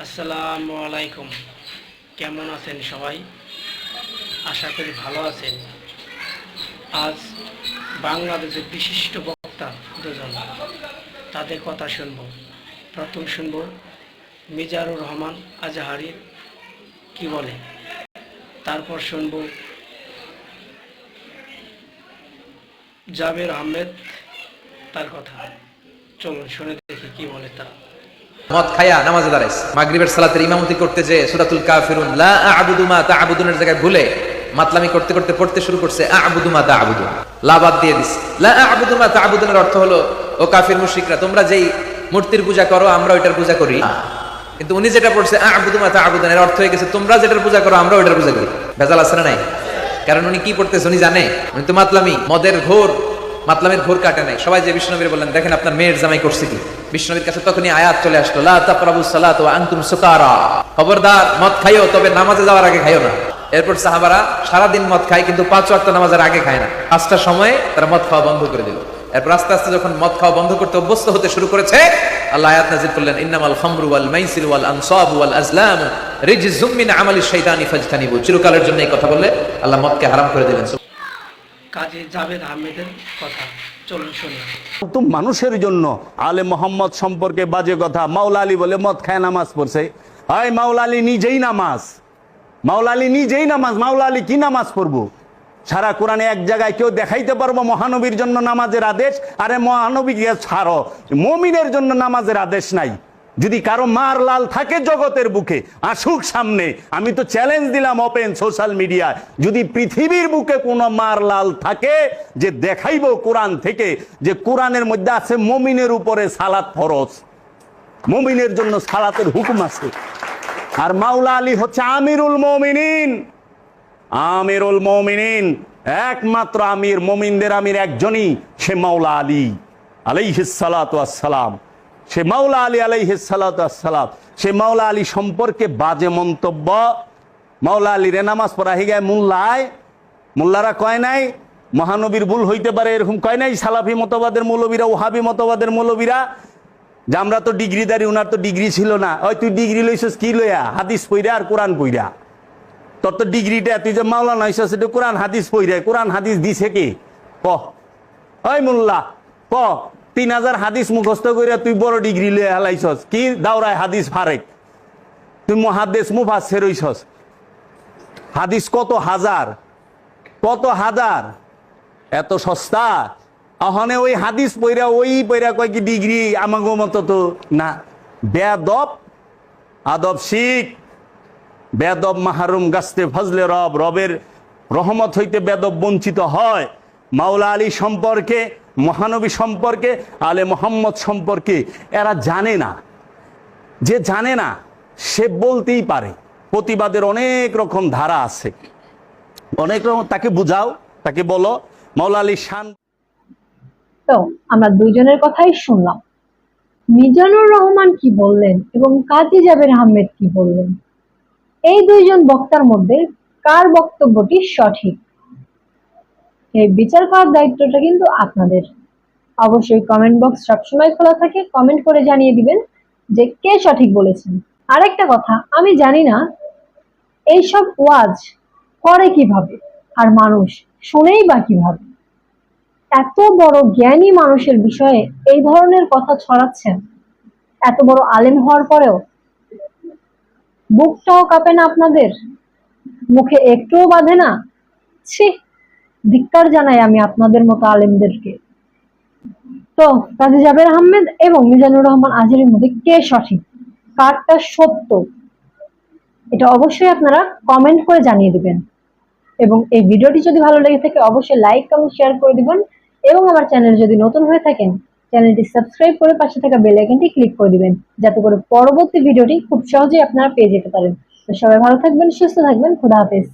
আসসালামু আলাইকুম। কেমন আছেন সবাই? আশা করি ভালো আছেন। আজ বাংলাদেশের বিশিষ্ট বক্তা দুজন, তাদের কথা শুনব। প্রথম শুনব মিজানুর রহমান আজহারীর কি বলে, তারপর শুনব জাবের আহমেদ তার কথা। চলুন শুনে দেখি কি বলে তারা। মদ খায়া নামাজে দাঁড়াইছে, মাগরিবের সালাতের ইমামতি করতে যে সূরাতুল কাফিরুন লা আ'বুদু মা তা'বুদুনের জায়গায় ভুলে মাতলামি করতে করতে পড়তে শুরু করছে আ'বুদু মা তা'বুদুন, লা বাদ দিয়ে দিছে। লা আ'বুদু মা তা'বুদুনের অর্থ হলো, ও কাফির মুশরিকরা, তোমরা যেই মূর্তির পূজা করো আমরা ওইটার পূজা করি। কিন্তু উনি যেটা পড়ছে আ'বুদু মা তা'বুদুন, এর অর্থ হয়ে গেছে তোমরা যেটার পূজা করো আমরা ওইটার পূজা করি। ভেজাল আছে না নাই? কারণ উনি কি পড়তেছে উনি জানে, উনি তো মাতলামি মদের ঘোর মাতলামের ঘোর কাটে নাই। সবাই যে বিষ্ণুনবীর বললেন দেখেন আপনার মেয়ের জামাই করছে কি, বিষ্ণুনবীর কাছে তখনই আয়াত চলে আসলো লা তাকরাবুস সালাত ওয়া আনতুম সুকারা, খবরদার মদ খাইও তবে নামাজে যাওয়ার আগে খাইও না। এরপর সাহাবারা সারা দিন মদ খায় কিন্তু 5 ওয়াক্ত নামাজের আগে খায় না। 5টার সময়ে তারা মদ খাওয়া বন্ধ করে দিল। এরপর আস্তে আস্তে যখন মদ খাওয়া বন্ধ করতে অভ্যস্ত হতে শুরু করেছে, আল্লাহ আয়াত নাযিল করলেন ইন্নামাল খামরু ওয়াল মাইসির ওয়াল আনসাব ওয়াল আজলাম রিজসুম মিন আমালিশ শাইতানি ফাজতানিবু। চিরকালের জন্য এই কথা বলে আল্লাহ মদকে হারাম করে দিলেন। কাজী জাবেদ আহমেদের কথা চলুন শুনি। তো মানুষের জন্য আলে মোহাম্মদ সম্পর্কে বাজে কথা। মাওলা আলী বলে মদ খায় নামাজ পড়ছে। হয় মাওলা আলী নিজেই নামাজ, মাওলা আলী নিজেই নামাজ। মাওলা আলী কি নামাজ পড়বো? সারা কোরআনে এক জায়গায় কেউ দেখাইতে পারবো মহানবীর জন্য নামাজের আদেশ? আরে মহানবীকে ছাড়ো, মুমিনের জন্য নামাজের আদেশ নাই। যদি কারো মার লাল থাকে জগতের বুকে আসুক সামনে। আমি তো চ্যালেঞ্জ দিলাম ওপেন সোশ্যাল মিডিয়ায়, যদি পৃথিবীর বুকে কোনো মার লাল থাকে যে দেখাইবো কোরআন থেকে যে কোরআনের মধ্যে আছে মুমিনের উপরে সালাত ফরজ, মুমিনের জন্য সালাতের হুকুম আছে। আর মাওলা আলী হচ্ছে আমিরুল মুমিনিন, আমিরুল মুমিনিন, একমাত্র আমির, মুমিনদের আমির একজনই, সে মাওলা আলী আলাইহিস সালাতু ওয়াস সালাম। সে মাওলা আলী আলাইহিস সালাতু ওয়াস সালাম। সে মাওলা আলী সম্পর্কে বাজে মন্তব্য। মাওলা আলী রে নামাজ পড়া হিগায় মোল্লারা কয় নাই মহানবীর ভুল হইতে পারে, এরকম কয় নাই সালাফি মতবাদের মৌলবীরা, ওহাবি মতবাদের মৌলবীরা, যে আমরা তো ডিগ্রিদারি, ওনার তো ডিগ্রি ছিল না। ওই তুই ডিগ্রি লইছিস কি লইয়া? হাদিস পইরা আর কোরআন পইরা। তোর তো ডিগ্রিটা, তুই যে মাওলানা হইছিস এটা কোরআন হাদিস পইরা। কোরআন হাদিস দিছে কি? ক ওই মোল্লা ক 3000 হাদিস মুখস্থ কইরা তুই বড় ডিগ্রি লইয়া হালাইছস কি? দাওরায় হাদিস ফারেক, তুই মুহাদ্দিস মুফাসসির হইছস। হাদিস কত হাজার, কত হাজার, এত সস্তা। ওখানে ওই হাদিস পইরা ওই পইরা কয় কি ডিগ্রি? আমাগো মতো তো না। বেয়াদব, আদব শিখ। বেয়াদব মাহরুম গাছতে ফজলে রব, রবের রহমত হইতে বেয়াদব বঞ্চিত হয়। মাওলা আলী সম্পর্কে, মহানবী সম্পর্কে, আলে মোহাম্মদ সম্পর্কে এরা জানে না। যে জানে না সে বলতেই পারে। প্রতিবাদের অনেক রকম ধারা আছে, অনেক রকম। তাকে বুঝাও, তাকে বলো মাওলা আলী শান। তো আমরা দুইজনের কথাই শুনলাম, মিজানুর রহমান কি বললেন এবং কাজী জাবের আহমেদ কি বললেন। এই দুইজন বক্তার মধ্যে কার বক্তব্যটি সঠিক, এই বিচার করার দায়িত্বটা কিন্তু আপনাদের। অবশ্যই কমেন্ট বক্স সবসময় খোলা থাকে, কমেন্ট করে জানিয়ে দিবেন যে কে সঠিক বলেছেন। আরেকটা কথা, আমি জানি না এইসব ওয়াজ করে কিভাবে আর মানুষ শুনেই বা কিভাবে। এত বড় জ্ঞানী মানুষের বিষয়ে এই ধরনের কথা ছড়াচ্ছেন, এত বড় আলেম হওয়ার পরেও বুকটাও কাঁপে না আপনাদের? মুখে একটুও বাঁধে না? ছি, ধিক্কার জানাই আমি আপনাদের মতো আলেমদেরকে। তো কাজী জাবের আহমেদ এবং মিজানুর রহমান আজহারীর মধ্যে কে সঠিক, কারটা সত্য, এটা অবশ্যই আপনারা কমেন্ট করে জানিয়ে দিবেন। এবং এই ভিডিওটি যদি ভালো লেগে থাকে অবশ্যই লাইক, কমেন্ট, শেয়ার করে দিবেন। এবং আমার চ্যানেল যদি নতুন হয়ে থাকেন চ্যানেলটি সাবস্ক্রাইব করে পাশে থাকা বেল আইকনটি ক্লিক করে দিবেন, যাতে করে পরবর্তী ভিডিওটি খুব সহজেই আপনারা পেয়ে যেতে পারেন। তো সবাই ভালো থাকবেন, সুস্থ থাকবেন, খোদা হাফেজ।